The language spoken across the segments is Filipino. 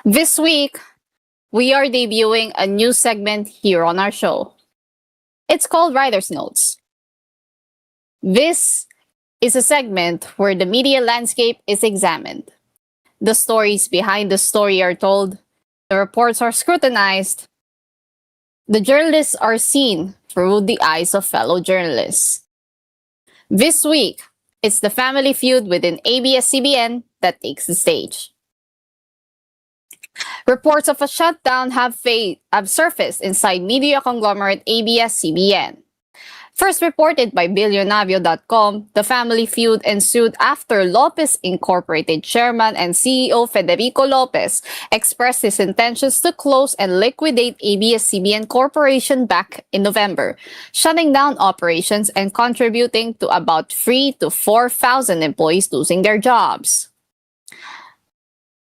This week, we are debuting a new segment here on our show. It's called Writer's Notes. This is a segment where the media landscape is examined. The stories behind the story are told, the reports are scrutinized, the journalists are seen through the eyes of fellow journalists. This week, it's the family feud within ABS-CBN that takes the stage. Reports of a shutdown have surfaced inside media conglomerate ABS-CBN. First reported by Billionavio.com, the family feud ensued after Lopez Incorporated chairman and CEO Federico Lopez expressed his intentions to close and liquidate ABS-CBN Corporation back in November, shutting down operations and contributing to about 3,000 to 4,000 employees losing their jobs.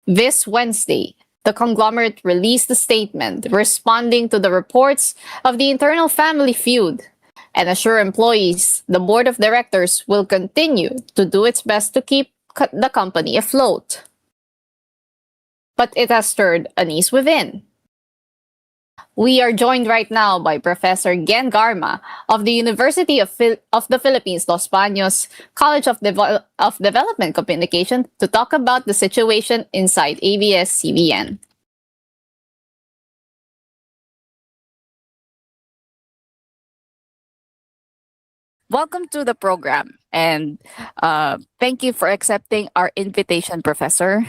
This Wednesday, the conglomerate released a statement responding to the reports of the internal family feud and assure employees the board of directors will continue to do its best to keep the company afloat. But it has stirred unease within. We are joined right now by Professor Gen Garma of the University of the Philippines, Los Baños College of Development Communication to talk about the situation inside ABS-CBN. Welcome to the program and thank you for accepting our invitation, Professor.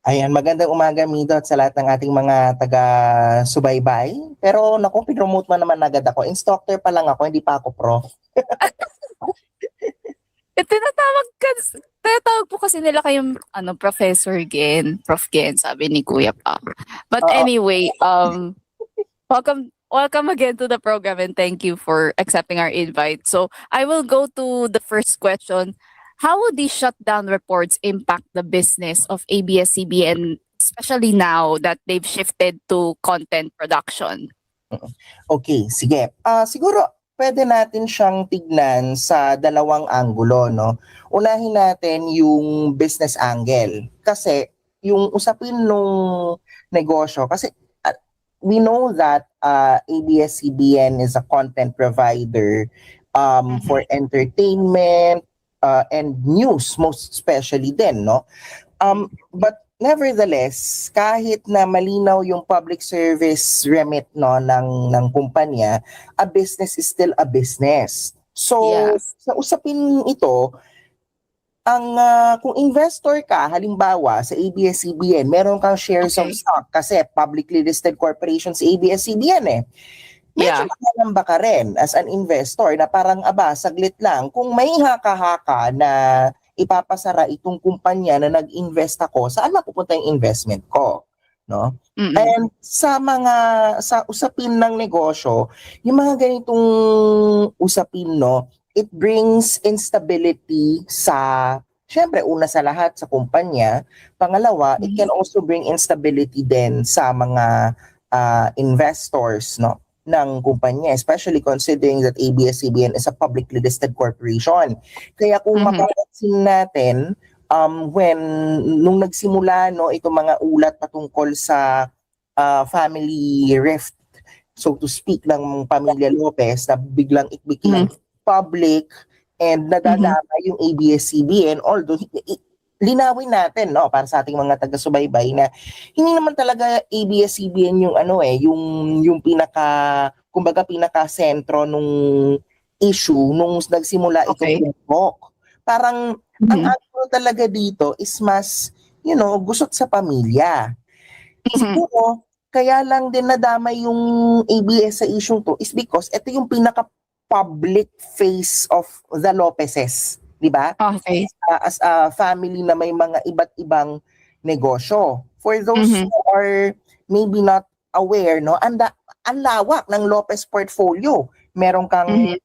Ayan, magandang umaga, Mido, at sa lahat ng ating mga taga-subaybay. Pero naku, pinromote mo naman agad ako. Instructor pa lang ako, hindi pa ako prof. Tinatawag po kasi nila kayong Professor Gen, Prof Gen, sabi ni Kuya pa. But anyway, welcome again to the program and thank you for accepting our invite. So I will go to the first question. How would these shutdown reports impact the business of ABS-CBN, especially now that they've shifted to content production? Okay, sige. Siguro pwede natin siyang tignan sa dalawang anggulo, no? Unahin natin yung business angle. Kasi yung usapin nung negosyo, kasi we know that ABS-CBN is a content provider for entertainment, and news, most especially din, no? But nevertheless, kahit na malinaw yung public service remit, no, ng kumpanya, a business is still a business. So, Yes. sa usapin ito, kung investor ka, halimbawa sa ABS-CBN, meron kang shares of stock kasi publicly listed corporation sa ABS-CBN eh. Medyo makalamba ka rin as an investor na parang saglit lang. Kung may haka-haka na ipapasara itong kumpanya na nag-invest ako, saan mapupunta yung investment ko? No? And sa usapin ng negosyo, yung mga ganitong usapin, no, it brings instability sa, syempre, una sa lahat sa kumpanya. Pangalawa, it can also bring instability din sa mga investors, no, ng kumpanya, especially considering that ABS-CBN is a publicly listed corporation. Kaya kung mapapansin natin, nung nagsimula, no, itong mga ulat patungkol sa family rift, so to speak, ng pamilya Lopez, na biglang it became public and nadadama yung ABS-CBN, although linawin natin, no, para sa ating mga taga-subaybay na hindi naman talaga ABS-CBN yung yung pinaka sentro nung issue nung nagsimula itong tumbok. Parang ang ano talaga dito is mas, gusot sa pamilya. Siguro kaya lang din nadama yung ABS sa issue to is because ito yung pinaka-public face of the Lopezes. Diba? Okay. As a family na may mga iba't ibang negosyo. For those who are maybe not aware, no, ang lawak ng Lopez portfolio. Meron kang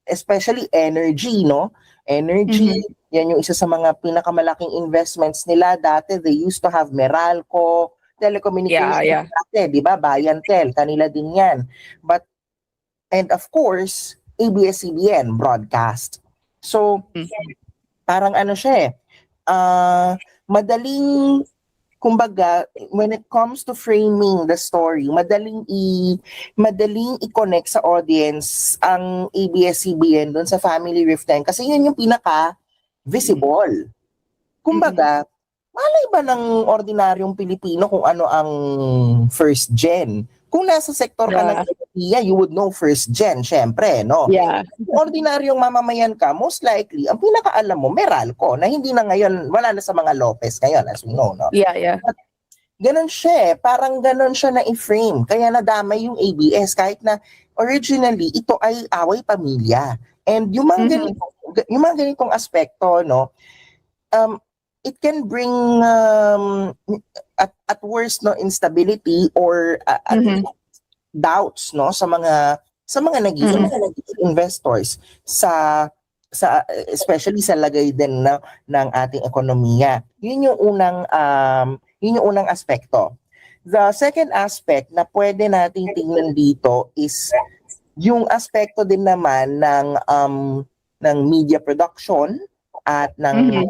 especially energy, no? Energy, yan yung isa sa mga pinakamalaking investments nila dati. They used to have Meralco, telecommunications dati, di ba? Bayantel, kanila din yan. And of course, ABS-CBN, broadcast. So, parang siya madaling kumbaga, when it comes to framing the story, madaling i-connect sa audience ang ABS-CBN doon sa Family Rift Time kasi yun yung pinaka-visible. Kumbaga, malay ba ng ordinaryong Pilipino kung ano ang first gen? Kung nasa sektor ka ng ekonomiya, you would know first gen, syempre, no? Yeah. Kung ordinaryong mamamayan ka, most likely, ang pinakaalam mo, Meralco, na hindi na ngayon, wala na sa mga Lopez ngayon, as we know, no? Yeah. But, ganon siya parang ganon siya na i-frame. Kaya nadamay yung ABS, kahit na originally, ito ay away pamilya. And yung mga ganitong aspekto, no, it can bring at worst no instability or doubts no sa mga naging investors sa especially sa lagay din ng ating ekonomiya. Yun yung unang aspekto. The second aspect na pwede nating tingnan dito is yung aspekto din naman ng media production at ng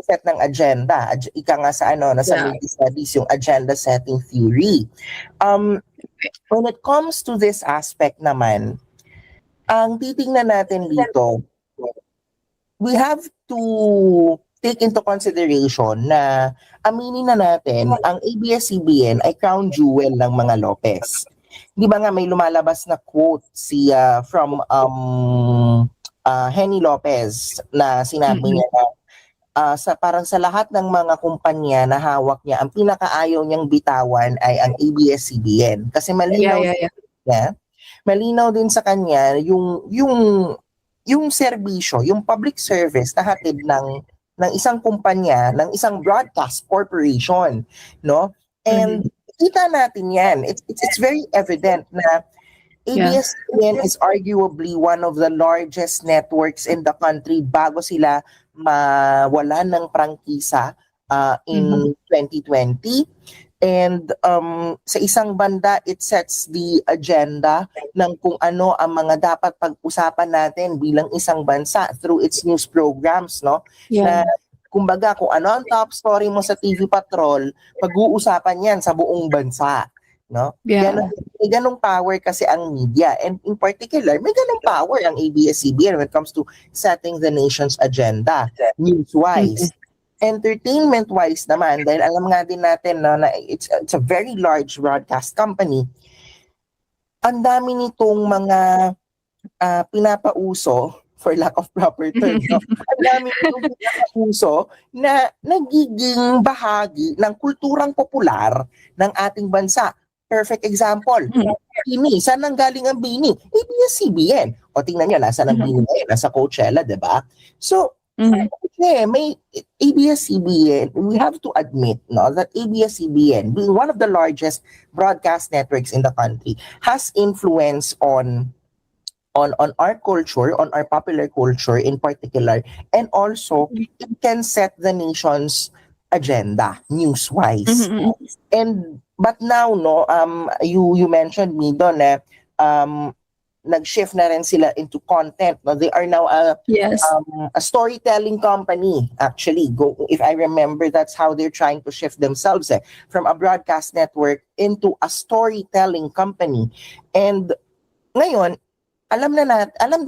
set ng agenda. Ika nga sa nasa media studies yung agenda setting theory. When it comes to this aspect naman, ang titingnan natin dito, we have to take into consideration na aminin na natin ang ABS-CBN ay crown jewel ng mga Lopez. Di ba nga may lumalabas na quote from Henny Lopez na sinabi niya na parang sa lahat ng mga kumpanya na hawak niya, ang pinakaayaw niyang bitawan ay ang ABS-CBN. Kasi malinaw din sa kanya yung serbisyo, yung public service na hatid ng isang kumpanya, ng isang broadcast corporation, no? And kita natin yan. It's very evident na ABS-CBN is arguably one of the largest networks in the country bago sila mawalan ng prangkisa in 2020. And sa isang banda, it sets the agenda ng kung ano ang mga dapat pag-usapan natin bilang isang bansa through its news programs, no? Na kumbaga, kung ano ang top story mo sa TV Patrol, pag-uusapan yan sa buong bansa. No? May ganong power kasi ang media, and in particular may ganong power ang ABS-CBN when it comes to setting the nation's agenda news-wise. Entertainment-wise naman, dahil alam nga din natin na it's a very large broadcast company, ang dami nitong mga pinapauso, for lack of proper term, no? Ang dami nitong pinapauso na nagiging bahagi ng kulturang popular ng ating bansa. Perfect example. Bini. Saan nang galing ang Bini? ABS-CBN. O tingnan nyo, nasa ng Bini ngayon? Nasa Coachella, diba? So, may ABS-CBN, we have to admit no, that ABS-CBN, being one of the largest broadcast networks in the country, has influence on our culture, on our popular culture in particular, and also it can set the nation's agenda news-wise. But now, no, you mentioned me doon nag-shift na rin sila into content. No? They are now a storytelling company, actually. If I remember, that's how they're trying to shift themselves from a broadcast network into a storytelling company. And ngayon, alam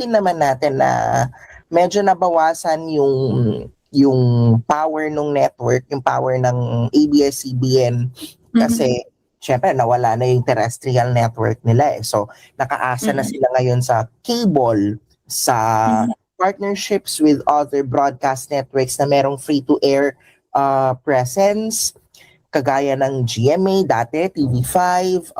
din naman natin na medyo nabawasan yung power ng network, yung power ng ABS-CBN kasi syempre nawala na yung terrestrial network nila So nakaasa na sila ngayon sa cable, sa partnerships with other broadcast networks na merong free-to-air presence, kagaya ng GMA dati, TV5,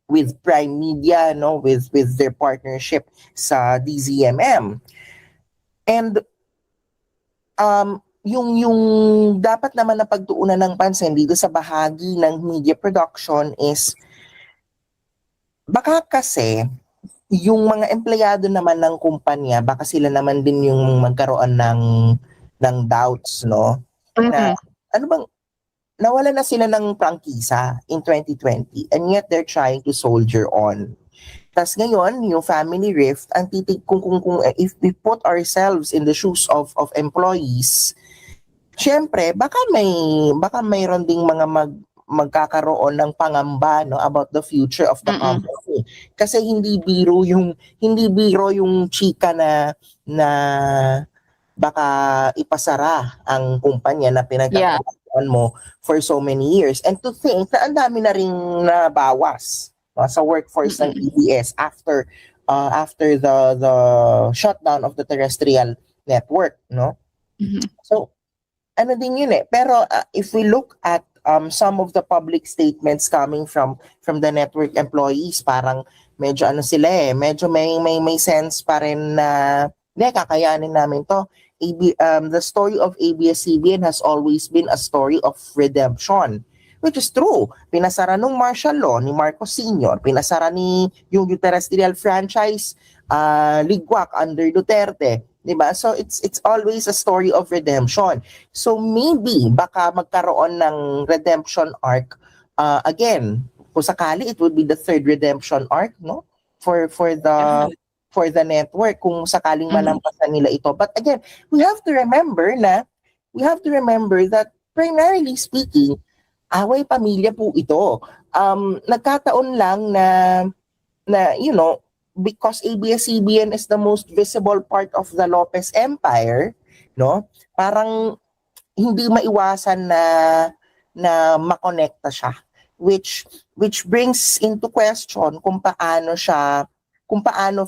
with Prime Media, no, with their partnership sa DZMM. And yung dapat naman na pagtuunan ng pansin dito sa bahagi ng media production is baka kasi yung mga empleyado naman ng kumpanya, baka sila naman din yung magkaroon ng doubts, no? Na nawala na sila ng prangkisa in 2020 and yet they're trying to soldier on. Tas ngayon, yung family rift, ang titig kung if we put ourselves in the shoes of employees, syempre baka mayroon ding mga magkakaroon ng pangamba, no, about the future of the Mm-mm. company. Kasi hindi biro yung chika na baka ipasara ang kumpanya na Yeah. pinagtatrabahoan mo for so many years. And to think na ang dami na ring nabawas, no, sa workforce ng Mm-mm. EBS after the shutdown of the terrestrial network, no? Mhm. So ano din yun eh. Pero if we look at some of the public statements coming from the network employees, parang medyo ano sila eh, medyo may sense pa rin na hindi, kakayanin namin to. The story of ABS-CBN has always been a story of redemption, which is true. Pinasara nung martial law ni Marcos Sr., pinasara ni yung terrestrial franchise, ligwak under Duterte. Diba? So it's always a story of redemption. So maybe baka magkaroon ng redemption arc again. Kung sakali, it would be the third redemption arc, no? Yeah. For the network kung sakaling Mhm. malampasan nila ito. But again, we have to remember that primarily speaking, away pamilya po ito. Nagkataon lang na because ABS-CBN is the most visible part of the Lopez Empire, no? Parang hindi maiwasan na makonekta siya, which brings into question kung paano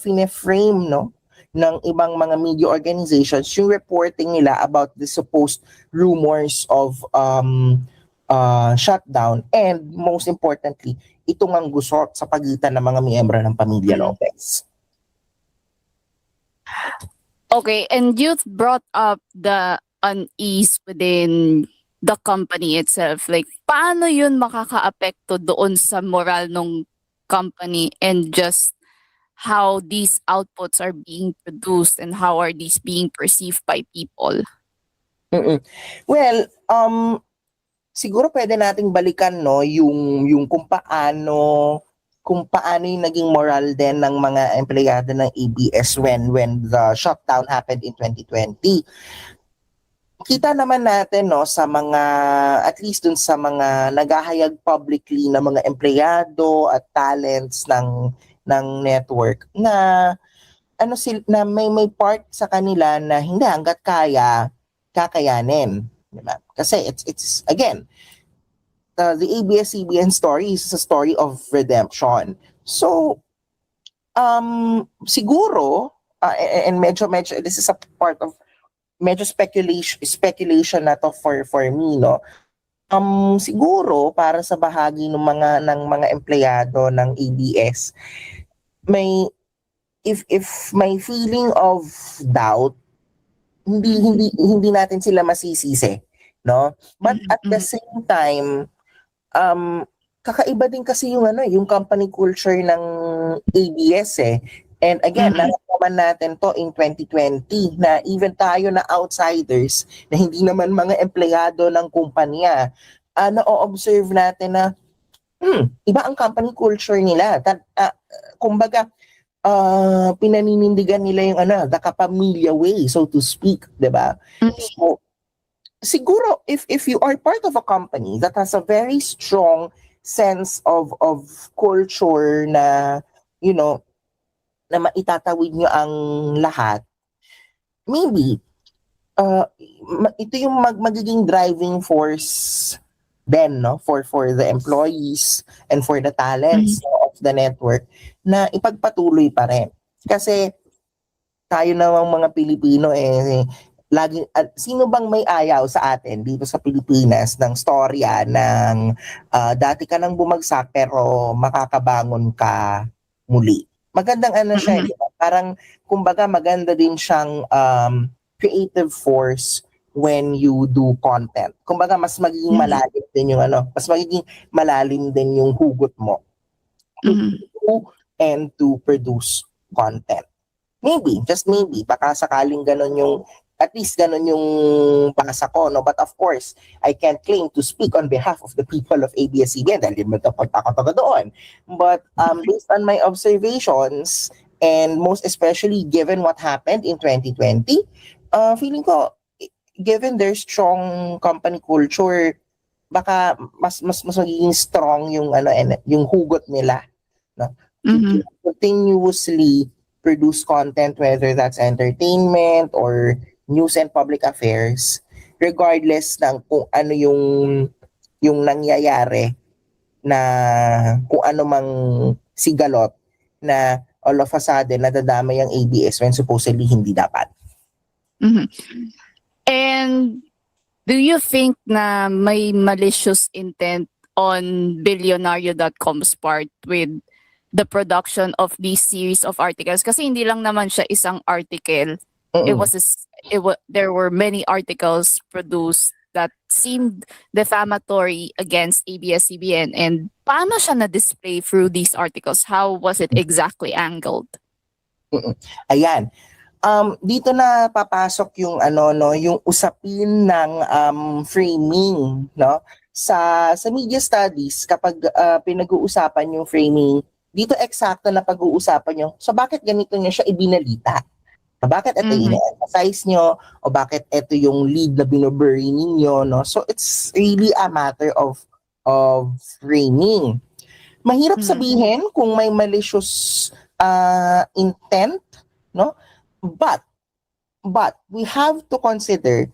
fine-frame, no, ng ibang mga media organizations yung reporting nila about the supposed rumors of shutdown, and most importantly, itong ang gusot sa pagitan ng mga miyembro ng pamilya Mhm. Lopez. Okay, and you brought up the unease within the company itself. Like, paano yun makakaapekto doon sa moral ng company and just how these outputs are being produced and how are these being perceived by people? Mm-mm. Well, siguro pwede nating balikan, no, yung kung paano yung naging moral din ng mga empleyado ng ABS when the shutdown happened in 2020. Kita naman natin, no, sa mga, at least dun sa mga naghahayag publicly na mga empleyado at talents ng network, na na may part sa kanila na hindi, hangga't kaya kakayanin, diba? Kasi it's again, the ABS-CBN story is a story of redemption. So siguro, and medyo this is a part of medyo speculation na to for me, no. Siguro para sa bahagi ng mga empleyado ng ABS, may if may feeling of doubt, hindi natin sila masisisi, no? But at the same time, kakaiba din kasi yung company culture ng ABS eh. And again, nararamdaman natin to in 2020 na even tayo na outsiders na hindi naman mga empleyado ng kumpanya, na-observe natin na iba ang company culture nila. Kumbaga, pinaninindigan nila yung the kapamilya way, so to speak, 'di ba? So, siguro if you are part of a company that has a very strong sense of culture na na maitatawid nyo ang lahat, maybe ito yung magiging driving force then, no, for the employees and for the talents of the network na ipagpatuloy pa rin. Kasi tayo namang mga Pilipino sino bang may ayaw sa atin dito sa Pilipinas ng storya ng dati ka nang bumagsak pero makakabangon ka muli. Magandang siya, diba? Parang kumbaga maganda din siyang creative force when you do content. Kumbaga mas magiging malalim din yung mas magiging malalim din yung hugot mo to do and to produce content. Maybe, just maybe, baka sakaling at least ganun yung pangasa ko, no? But of course, I can't claim to speak on behalf of the people of ABS-CBN dahil hindi taga doon. But based on my observations, and most especially given what happened in 2020, feeling ko, given their strong company culture, baka mas magiging strong yung yung hugot nila, no? To continuously produce content, whether that's entertainment or news and public affairs, regardless ng kung ano yung nangyayari, na kung ano mang sigalot, na all of a sudden nadadamay ang ABS when supposedly hindi dapat. And do you think na may malicious intent on Billionario.com's part with the production of this series of articles? Kasi hindi lang naman siya isang article. There were many articles produced that seemed defamatory against ABS-CBN. And paano siya na-display through these articles? How was it exactly angled? Ayan. Dito na papasok yung yung usapin ng framing, no? Sa media studies, kapag pinag-uusapan yung framing, dito eksakto na pag-uusapan yung so bakit ganito niya siya ibinalita? Bakit ito ina-emphasize nyo? O bakit ito yung lead na binubury ninyo, no? So it's really a matter of framing. Mahirap sabihin kung may malicious intent, no? But we have to consider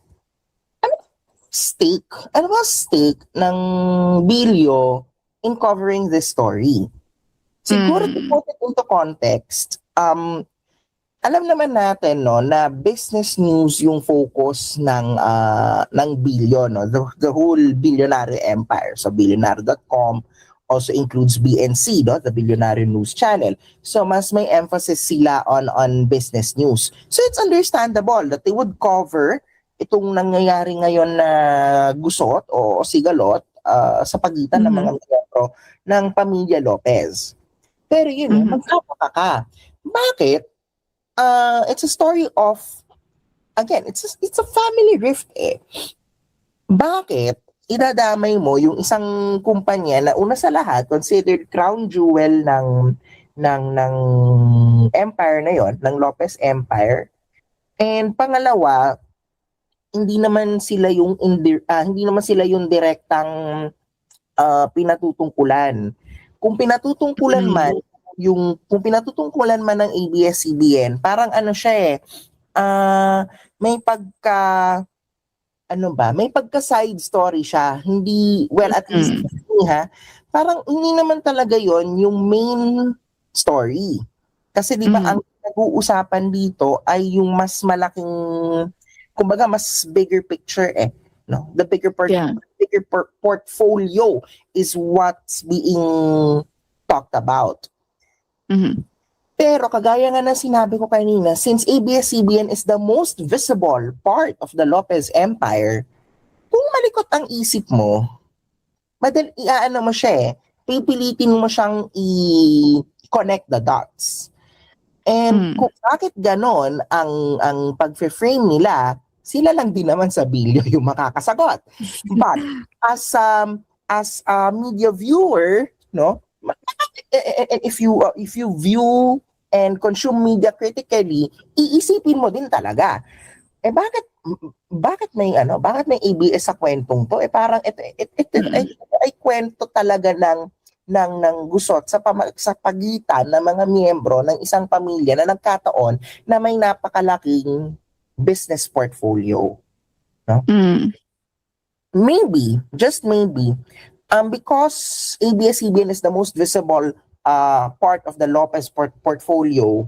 ano ba stake ng Bilyo in covering this story. Siguro to put it into context, alam naman natin, no, na business news yung focus ng Bilyo, no, the whole billionaire empire. So Billionaire.com also includes BNC, no, the Billionaire News Channel. So mas may emphasis sila on business news. So it's understandable that they would cover itong nangyayari ngayon na gusot o sigalot sa pagitan ng mga miyembro ng pamilya Lopez. Pero yun, magkapaka ka. Bakit? It's a story of, again, it's a family rift eh. Bakit idadamay mo yung isang kumpanya na una sa lahat considered crown jewel ng empire na yon, ng Lopez Empire, and pangalawa, hindi naman sila yung direktang pinatutungkulan. Kung pinatutungkulan man ng ABS-CBN, parang siya may pagka side story siya. Hindi, well, at least parang hindi naman talaga yon yung main story. Kasi di ba ang nag-uusapan dito ay yung mas malaking, kumbaga mas bigger picture no? The bigger portfolio is what's being talked about. Pero kagaya nga ng sinabi ko kanina, since ABS-CBN is the most visible part of the Lopez Empire, kung malikot ang isip mo, mo siya pipilitin mo siyang i-connect the dots. And kung bakit ganon ang pag-frame nila, sila lang din naman sa Bilyo yung makakasagot. But as a media viewer, no, if you view and consume media critically, iisipin mo din talaga. Bakit may ABS sa kwentong to? Parang ito ay kwento talaga ng gusot sa pagitan ng mga miyembro ng isang pamilya na nagkataon na may napakalaking business portfolio, no? Maybe, just maybe, because ABS-CBN is the most visible part of the Lopez portfolio,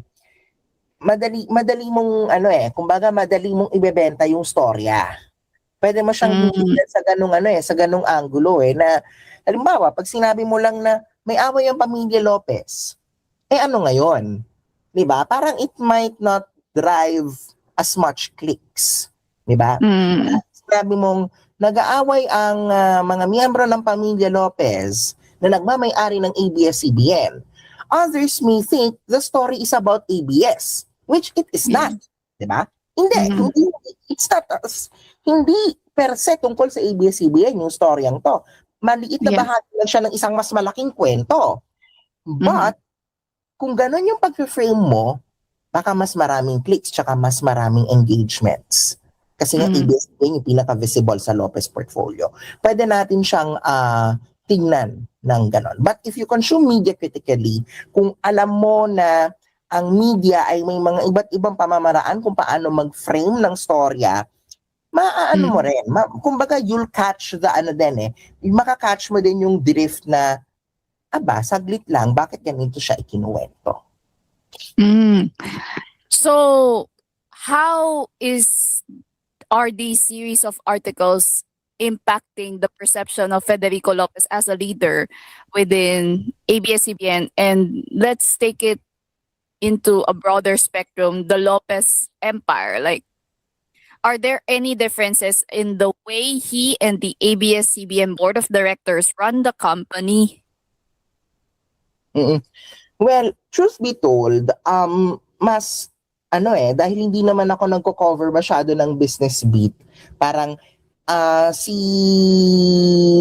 madali mong kumbaga madali mong ibebenta yung storya. Pwede mo siyang bigyan sa ganung anggulo na halimbawa pag sinabi mo lang na may away ang pamilya Lopez, ano ngayon? 'Di ba? Parang it might not drive as much clicks, 'di ba? Sinabi mong nag-aaway ang mga miyembro ng pamilya Lopez na nagmamay-ari ng ABS-CBN. Others may think the story is about ABS, which it is not, 'di ba? Hindi, it's not hindi per se tungkol sa ABS-CBN yung storyang to. Maliit na bahagi lang siya ng isang mas malaking kwento. But kung ganun yung pag-frame mo, baka mas maraming clicks tsaka mas maraming engagements. Kasi nga ABS-CBN yung pinaka-visible sa Lopez portfolio. Pwede natin siyang tingnan ng ganon. But if you consume media critically, kung alam mo na ang media ay may mga iba't ibang pamamaraan kung paano mag-frame ng storya, maaano mo rin. Kumbaga, you'll catch the makakatch mo din yung drift na, saglit lang, bakit ganito siya ikinuwento? So, how are these series of articles impacting the perception of Federico Lopez as a leader within ABS-CBN? And let's take it into a broader spectrum, the Lopez empire. Like, are there any differences in the way he and the ABS-CBN board of directors run the company? Well, truth be told, mas dahil hindi naman ako nagko-cover masyado ng business beat, parang si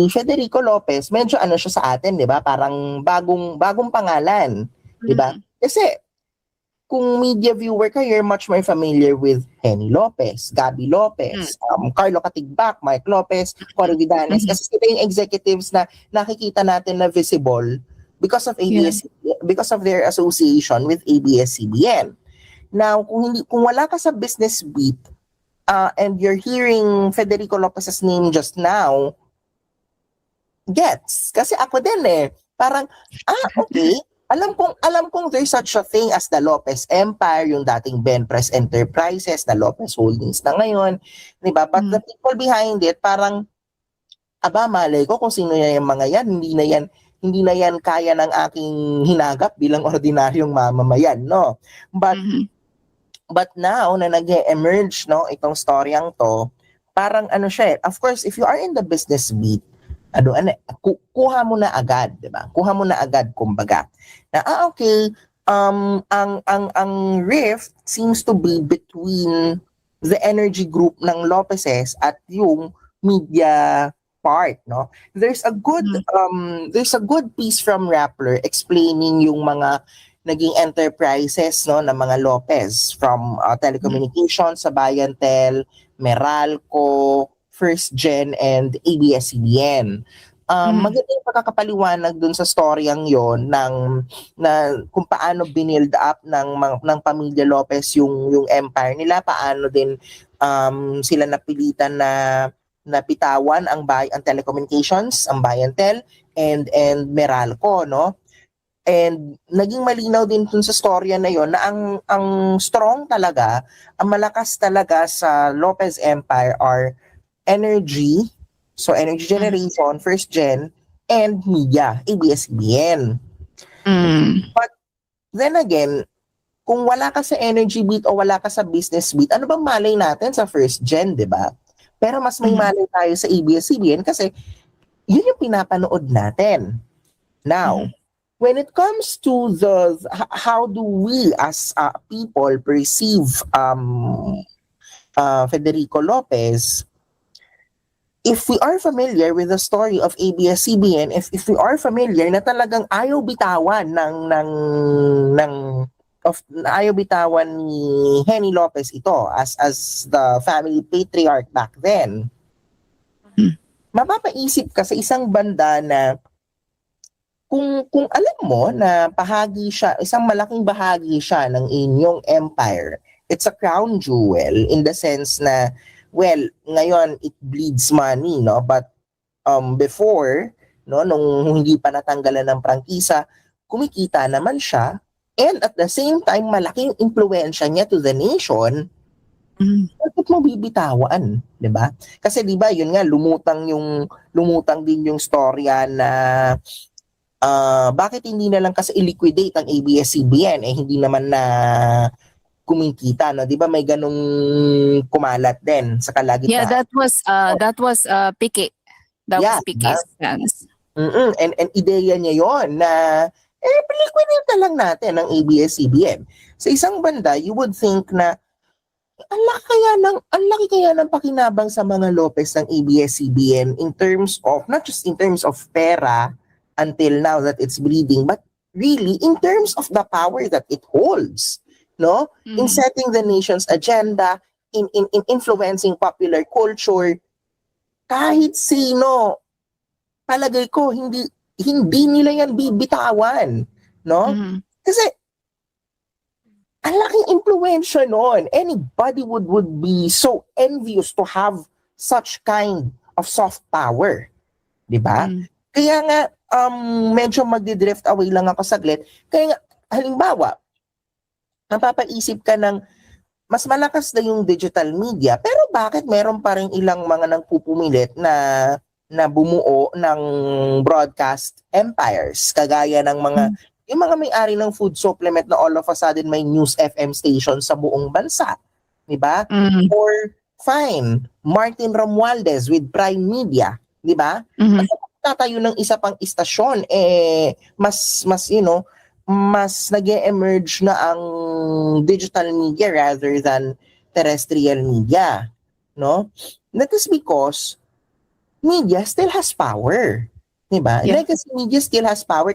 Federico Lopez, medyo siya sa atin, 'di ba? Parang bagong pangalan, 'di ba? Kasi kung media viewer ka, you're much more familiar with Henny Lopez, Gabby Lopez, Carlo Katigbak, Mike Lopez, Cory Vidanes, kasi sila yung executives na nakikita natin na visible because of because of their association with ABS-CBN. Now, kung wala ka sa business beat, and you're hearing Federico Lopez's name just now, gets. Kasi ako din parang, okay, alam kong there's such a thing as the Lopez Empire, yung dating Benpress Enterprises, na Lopez Holdings na ngayon, di ba? But the people behind it, parang, malay ko kung sino yung mga yan, hindi na yan kaya ng aking hinagap bilang ordinaryong mamamayan, no? But now na nag-emerge itong storyang to, parang siya of course, if you are in the business beat, kuha mo na agad, 'di ba? Kuha mo na agad kumbaga. Na okay, ang rift seems to be between the energy group ng Lopezes at yung media part, no? There's a good piece from Rappler explaining yung mga naging enterprises ng mga Lopez, from telecommunications sa Bayantel, Meralco, First Gen, and ABS-CBN. Maganda yung pagkakapaliwanag dun sa storyang yon na kung paano binild up ng pamilya Lopez yung empire nila, paano din sila napilitan na pitawan ang telecommunications, ang Bayantel, and Meralco, no? And naging malinaw din dun sa storya na yon na ang strong talaga, ang malakas talaga sa Lopez Empire are energy, so energy generation, First Gen, and media, ABS-CBN. But then again, kung wala ka sa energy beat o wala ka sa business beat, ano bang malay natin sa First Gen, di ba? Pero mas may malay tayo sa ABS-CBN kasi yun yung pinapanood natin. Now, when it comes to how do we as people perceive Federico Lopez, if we are familiar with the story of ABS-CBN, if we are familiar na talagang ayaw bitawan ayaw bitawan ni Henny Lopez ito as the family patriarch back then, mapapaisip ka sa isang banda na kung alam mo na isang malaking bahagi siya ng inyong empire, it's a crown jewel in the sense na, well, ngayon it bleeds money, no? But before, no, nung hindi pa natanggalan ng prangkisa, kumikita naman siya, and at the same time, malaking impluwensya niya to the nation. Bakit mo bibitawan, 'di ba? Kasi 'di ba, yun nga, lumutang din yung storya na bakit hindi na lang kasi i-liquidate ang ABS-CBN, hindi naman na kumikita, no? 'Di ba may ganung kumalat din sa kalagitnaan. Yeah, that was Pique. That was Pique's stance. And ideya niya 'yon na liquidate na lang natin ang ABS-CBN. Sa isang banda, you would think na ang laki kaya ng pakinabang sa mga Lopez ng ABS-CBN in terms of, not just in terms of pera until now that it's bleeding, but really in terms of the power that it holds, no? In setting the nation's agenda, in influencing popular culture, kahit sino, palagay ko, hindi nila yan bibitawan. No? Mhm. Kasi, ang laking impluwensya nun. Anybody would be so envious to have such kind of soft power. Diba? Mm. Kaya nga, medyo magdi-drift away lang ako saglit. Kaya nga, halimbawa, napapaisip ka ng mas malakas na yung digital media, pero bakit meron pa rin ilang mga nagpupumilit na bumuo ng broadcast empires, kagaya ng yung mga may-ari ng food supplement na all of a sudden may news FM station sa buong bansa. Diba? Mhm. Or, fine, Martin Romualdez with Prime Media. Diba? Mhm. Tatayo ng isa pang istasyon, mas nag-emerge na ang digital media rather than terrestrial media. No? That is because media still has power. Diba? Yeah. Legacy media still has power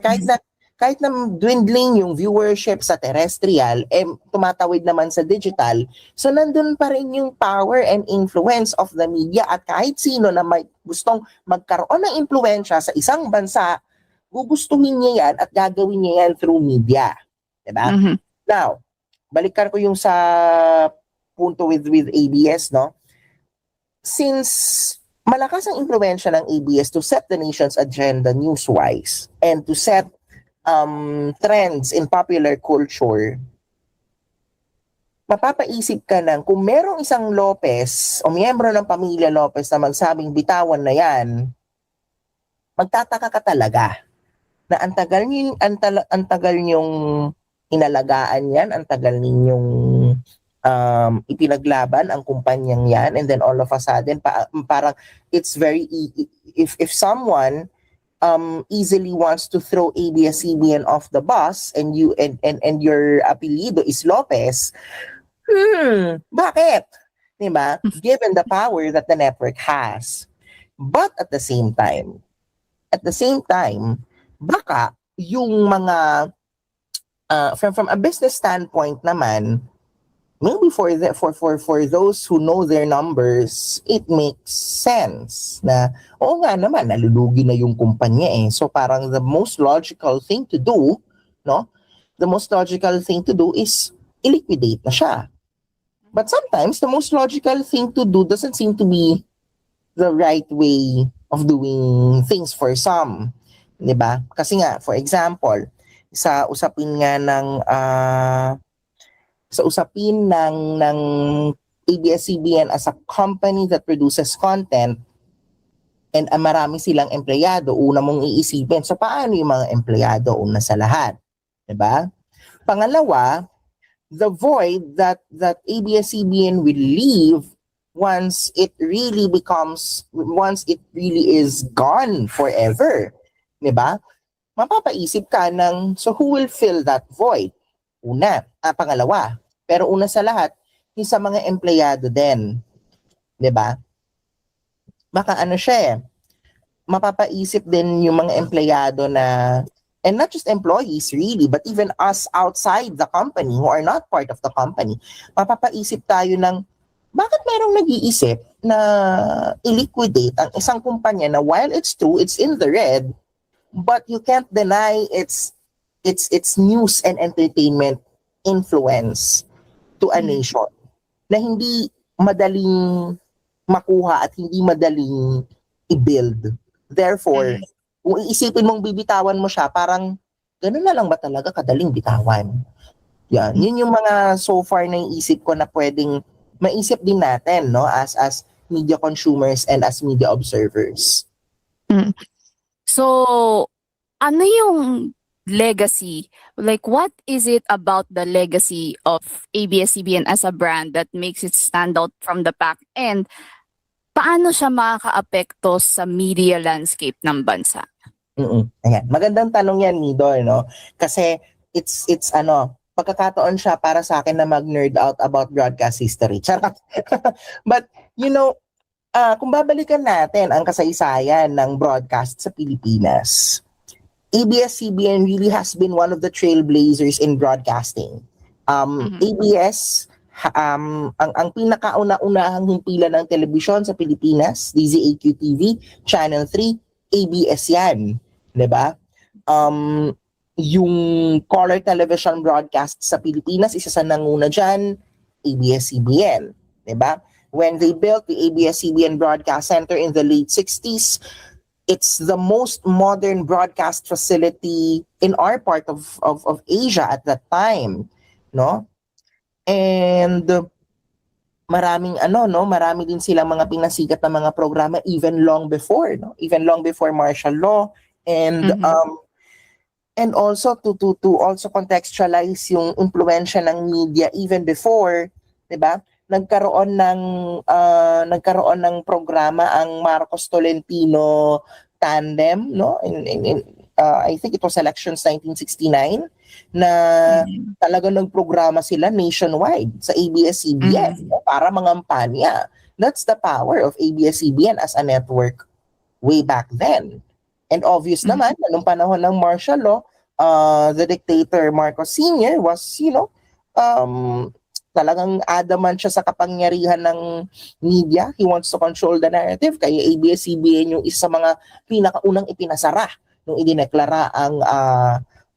kahit na dwindling yung viewership sa terrestrial, tumatawid naman sa digital, so nandun pa rin yung power and influence of the media at kahit sino na may gustong magkaroon ng impluensya sa isang bansa, gugustuhin niya yan at gagawin niya yan through media. Diba? Mhm. Now, balikan ko yung sa punto with ABS, no? Since malakas ang impluensya ng ABS to set the nation's agenda news-wise and to set trends in popular culture, mapapaisip ka ng kung merong isang Lopez o miyembro ng pamilya Lopez na magsabing bitawan na yan, magtataka ka talaga na ang tagal niyong inalagaan yan, ang tagal ninyong ipinaglaban ang kumpanyang yan, and then all of a sudden parang it's very if someone easily wants to throw ABS-CBN off the bus and you and your apelyido is Lopez, bakit? Diba? Given the power that the network has. But at the same time, baka yung mga from a business standpoint naman, maybe for those who know their numbers, it makes sense na oo nga naman, nalulugi na yung kumpanya so parang the most logical thing to do, no? The most logical thing to do is i-liquidate na siya. But sometimes the most logical thing to do doesn't seem to be the right way of doing things for some. 'Di ba? Kasi nga, for example, sa usapin ng ABS-CBN as a company that produces content and marami silang empleyado, una mong iisipin, so paano yung mga empleyado una sa lahat? 'Di ba? Pangalawa, the void that ABS-CBN will leave once it really is gone forever. 'Di ba? Mapapaisip ka ng, so who will fill that void? Pangalawa, pero una sa lahat, yung sa mga empleyado din. 'Di ba? Baka mapapaisip din yung mga empleyado na, and not just employees really, but even us outside the company who are not part of the company, mapapaisip tayo ng, bakit merong nag-iisip na i-liquidate ang isang kumpanya na while it's true, it's in the red, but you can't deny its news and entertainment influence to a nation na hindi madaling makuha at hindi madaling i-build. Therefore, kung iisipin mong bibitawan mo siya, parang ganun na lang ba talaga kadaling bitawan? Yan. Yun yung mga so far na iisip ko na pwedeng maisip din natin, no, as media consumers and as media observers. So, ano yung legacy? Like, what is it about the legacy of ABS-CBN as a brand that makes it stand out from the pack? And paano siya makaka-apekto sa media landscape ng bansa? Ayan. Magandang tanong yan, Midor, no? Kasi it's pagkakataon siya para sa akin na mag-nerd out about broadcast history. Charot. But, kung babalikan natin ang kasaysayan ng broadcast sa Pilipinas, ABS-CBN really has been one of the trailblazers in broadcasting. ABS ang pinakauna-unahang himpilan ng telebisyon sa Pilipinas, DZAQ TV, Channel 3, ABS yan. 'Di ba? Yung color television broadcast sa Pilipinas, isa sa nanguna dyan, ABS-CBN. 'Di ba? When they built the ABS-CBN Broadcast Center in the late 60s, it's the most modern broadcast facility in our part of Asia at that time, no? And marami din silang mga pinasikat na mga programa even long before, no? Even long before martial law, and and also to also contextualize yung impluwensya ng media even before, 'di ba? Nagkaroon ng programa ang Marcos Tolentino tandem, no? I think it was elections 1969 na talagang nagprograma sila nationwide sa ABS-CBN, no? Para mangampanya. That's the power of ABS-CBN as a network way back then. And obvious naman, nung panahon ng martial law, the dictator Marcos Sr. was, talagang adamant siya sa kapangyarihan ng media. He wants to control the narrative. Kaya ABS-CBN yung isa sa mga pinakaunang ipinasara nung idineklara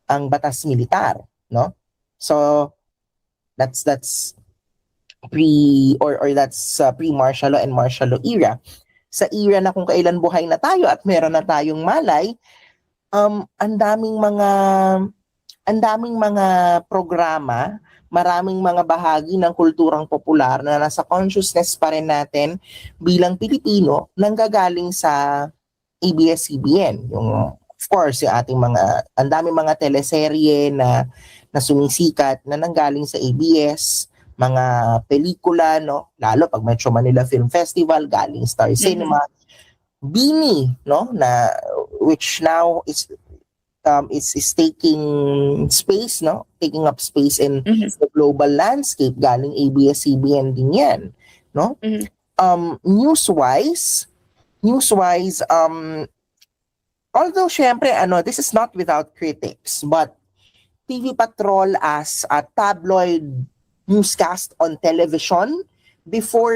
ang batas militar, no? So that's pre-martial law and martial law era. Sa era na kung kailan buhay na tayo at meron na tayong malay, ang daming mga programa, maraming mga bahagi ng kulturang popular na nasa consciousness pa rin natin bilang Pilipino nanggagaling sa ABS-CBN. Yung, of course, yung ating ang daming mga teleserye na sumisikat na nanggaling sa ABS, mga pelikula, no? Lalo pag Metro Manila Film Festival, galing Star Cinema, Bini, no? Which now is taking space, no? Taking up space in the global landscape, galing ABS-CBN din yan, no? News-wise, although syempre, this is not without critics, but TV Patrol as a tabloid newscast on television,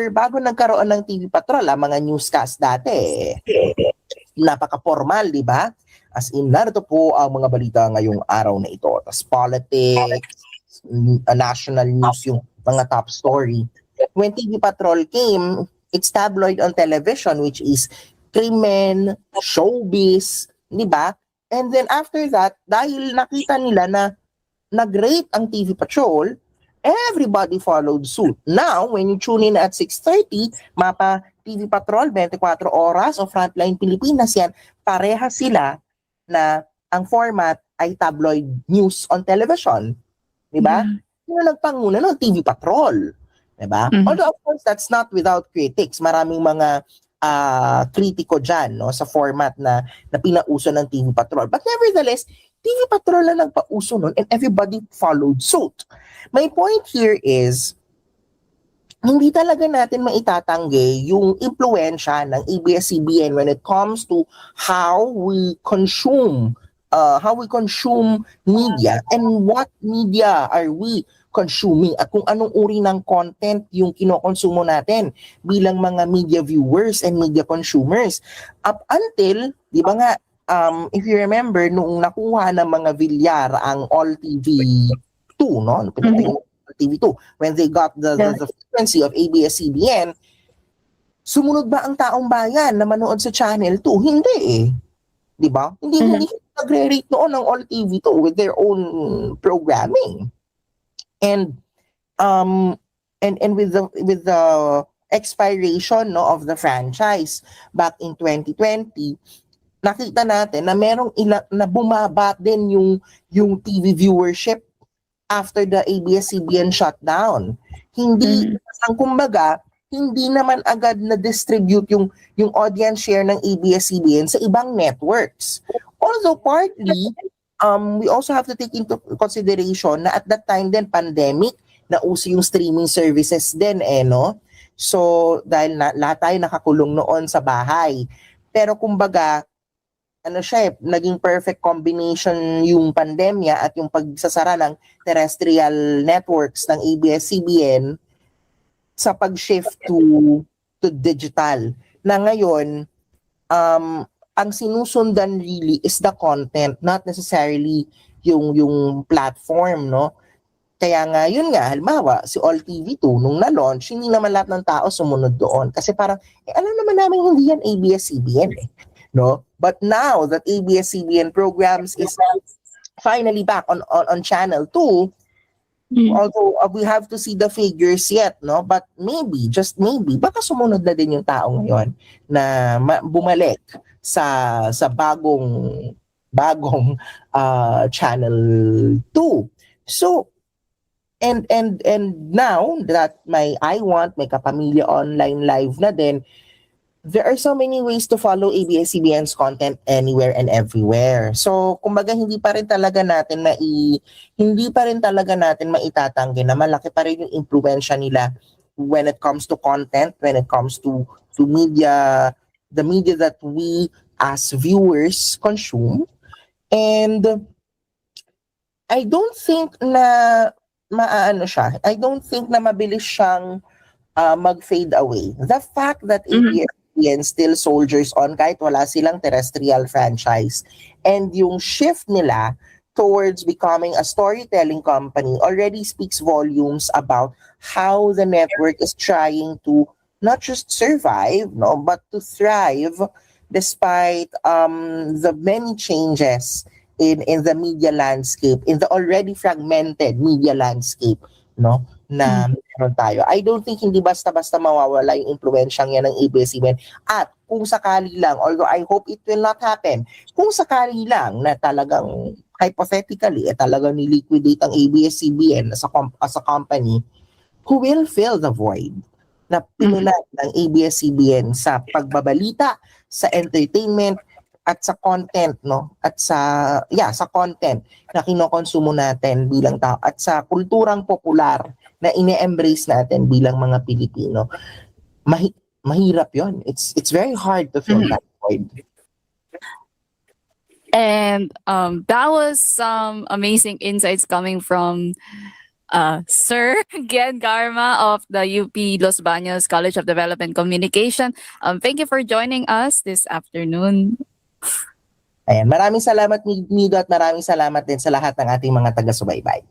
bago nagkaroon ng TV Patrol, mga newscast dati, napaka-formal, di ba? As in, narito po ang mga balita ngayong araw na ito. Tapos politics, national news, yung mga top story. When TV Patrol came, it's tabloid on television, which is krimen, showbiz, di ba? And then after that, dahil nakita nila na nag-rate ang TV Patrol, everybody followed suit. Now, when you tune in at 6:30, mapa TV Patrol, 24 oras o Frontline Pilipinas yan, pareha sila na ang format ay tabloid news on television. Diba? Sino nagpanguna ng TV Patrol? Diba? Although of course, that's not without critics. Maraming mga kritiko dyan, no, sa format na pinauso ng TV Patrol. But nevertheless, TV Patrol na nagpauso nun and everybody followed suit. My point here is, hindi talaga natin maitatanggi yung impluwensya ng ABS-CBN when it comes to how we consume media and what media are we consuming at kung anong uri ng content yung kinokonsumo natin bilang mga media viewers and media consumers. Up until, di ba nga, if you remember, nung nakuha ng mga Villar ang All TV 2, no? TV2, when they got the frequency of ABS-CBN, sumunod ba ang taong bayan na manood sa Channel 2? Hindi eh. Di ba? Hindi nagre-rate noon ng All TV2 with their own programming. And with the expiration, no, of the franchise back in 2020, nakita natin na merong na bumaba din yung TV viewership after the ABS-CBN shutdown. Kumbaga, hindi naman agad na-distribute yung audience share ng ABS-CBN sa ibang networks. Although partly, we also have to take into consideration na at that time din, pandemic, nauso yung streaming services din no? So, dahil lahat tayo nakakulong noon sa bahay. Pero kumbaga, naging perfect combination yung pandemya at yung pagsasara ng terrestrial networks ng ABS-CBN sa pag-shift to digital, na ngayon ang sinusundan really is the content, not necessarily yung platform, no? Kaya nga, yun nga, halimbawa, si All TV2, nung na-launch, hindi naman lahat ng tao sumunod doon. Kasi parang, alam naman namin hindi yan ABS-CBN eh. No? But now that ABS-CBN programs is finally back on Channel 2, although we have to see the figures yet, no? But maybe, just maybe, baka sumunod na din yung tao ngayon na bumalik sa bagong Channel 2. So, and now that may Kapamilya Online Live na din, there are so many ways to follow ABS-CBN's content anywhere and everywhere. So, kumbaga hindi pa rin talaga natin maitatanggi na malaki pa rin yung impluwensya nila when it comes to content, when it comes to media, the media that we as viewers consume. And I don't think na I don't think na mabilis siyang mag-fade away. The fact that ABS-CBN still soldiers on kahit wala silang terrestrial franchise, and yung shift nila towards becoming a storytelling company already speaks volumes about how the network is trying to not just survive, no, but to thrive despite the many changes in the media landscape, in the already fragmented media landscape, no, na meron tayo. I don't think hindi basta-basta mawawala yung impluwensyang yan ng ABS-CBN. At kung sakali lang, although I hope it will not happen, kung sakali lang na talagang hypothetically, talagang niliquidate ang ABS-CBN as a company, who will fill the void na pinunan ng ABS-CBN sa pagbabalita, sa entertainment, at sa content, no? At sa content na kinokonsumo natin bilang tao, at sa kulturang popular na ine-embrace natin bilang mga Pilipino. Mahirap 'yon. It's very hard to fill that void. And that was some amazing insights coming from Sir Gian Garma of the UP Los Baños College of Development Communication. Thank you for joining us this afternoon. Ayan, maraming salamat Nido, at maraming salamat din sa lahat ng ating mga taga-subaybay.